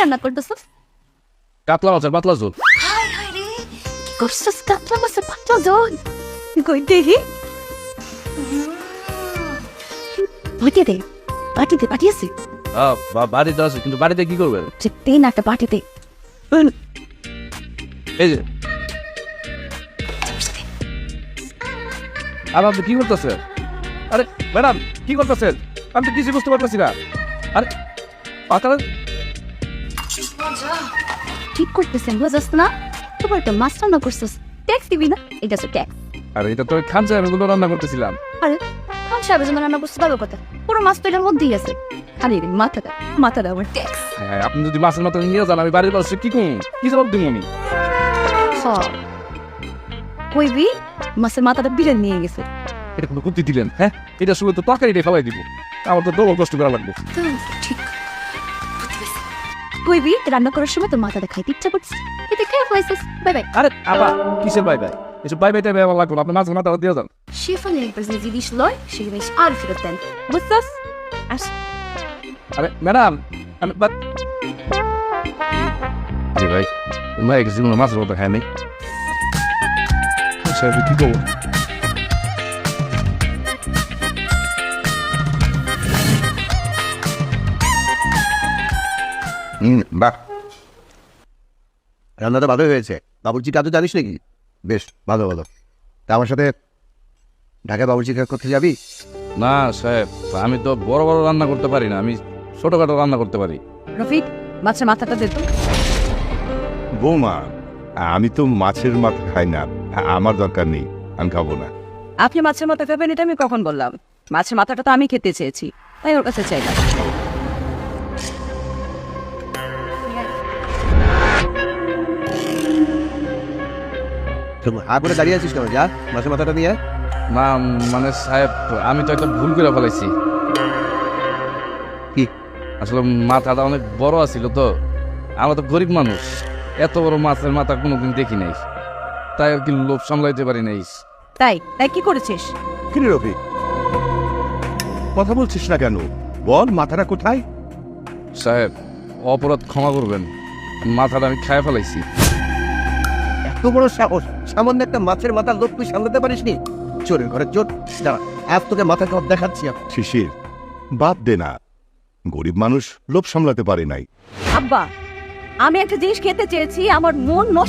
রান্না করতেছস? কাতলা মাছের পাতলা ঝোল। হায় হায় রে, কি করছস কাতলা মাছের পাতলা ঝোল? কই দেখি। বাটিতে দে, বাটিতে পাঠিয়েছি। বাড়িতে আছে, কিন্তু বাড়িতে কি করবেন? দে না একটা বাটিতে। এই যে আর আপনি কি করতেছেন? আরে ম্যাডাম, কি করতেছেন? আমি তো কিছু বুঝতে পারতেছি না। আরে পাতাটা ঠিক করতেছেন, বুঝছস না? তোমার তো মাছ রান্না করছস, ট্যাক্স দিবি না? এটা তো ট্যাক্স। আরে এটা তো খান সাহেবের জন্য রান্না করতেছিলাম। আরে খান সাহেবের জন্য রান্না করছিস ভালো কথা, পুরো মাছ তো এটার মধ্যেই আছে। খালি রে মাথাটা আমার ট্যাক্স। হ্যাঁ, আপনি যদি মাছের মাথা নিয়ে যান, আমি বাড়ির পাশে কি করুন? কি জবাব দিব আমি? কইবি মাছের মাথাটা বিরিয়ানি নিয়ে গেছে। এটা কোনো কুর্তি দিলেন? হ্যাঁ, এটা শুধু তো তরকারিটাই ফেলাই দিব। আমার তো ডবল কষ্ট করা লাগবে। ঠিক কইবি রান্না করার সময় তোর মাথাটা খাইতে ইচ্ছা করছে, এতে খেয়ে হয়েছিস। Bye bye. আরে আবার কিসের বাই বাই? এসব বাই বাইটাই আমার লাগবে না। আপনি মাছের মাথা দিয়ে যান। শেফালি একবার যে জিনিস লয় সেই জিনিস আর ফেরত দেন, বুঝছস? আস আরে ম্যাডাম, আমি জি ভাই, ভাই কিছু মাছের মাথা খায় নাই। সাহেব কি করবো? বাহ, রান্নাটা ভালোই হয়েছে। বাবুর্চি কাজও জানিস নাকি? বেশ ভালো ভালো। তা আমার সাথে ঢাকায় বাবুর্চি কাজ করতে যাবি? না সাহেব, আমি তো বড় বড় রান্না করতে পারি না, আমি ছোটখাটো রান্না করতে পারি। রফিক মাছের মাথাটা দে তো। বৌমা, আমি তো মাছের মাথা খাই না, আমার দরকার নেই, আমি খাবো না। আপনি মাছের মাথা খাবেন এটা আমি কখন বললাম? মাছের মাথাটা তো আমি খেতে চেয়েছি, তাই ওর কাছে চাইলাম। হা করে দাঁড়িয়ে আছিস কেন? যা মাছের মাথাটা নিয়ে আয়। না মানে সাহেব, আমি তো একটা ভুল করে ফেলাইছি। কি? আসলে মাথাটা অনেক বড় আছিল তো, আমরা তো গরিব মানুষ, এত বড় মাছের মাথা কোনোদিন দেখি নাই, তাই আর কি লোভ সামলাইতে পারি নাই। তাই তাই কি করেছিস? কিরে রফিক, কথা বলছিস না কেন? বল, মাথাটা কোথায়? সাহেব, অপরাধ ক্ষমা করবেন, মাথাটা আমি খায় ফেলাইছি। এত বড় সাহস! সামান্য একটা মাছের মাথার লোক তুই সামলাতে পারিস নি? চোরের ঘরে চোর! দাঁড়া, আজ তোকে মাথা খাওয়া দেখাচ্ছি আমি। শিশির, বাদ দে না, গরিব মানুষ লোভ সামলাতে পারে নাই। আব্বা, আমি একটা জিনিস খেতে চেয়েছি, আমার মন নষ্ট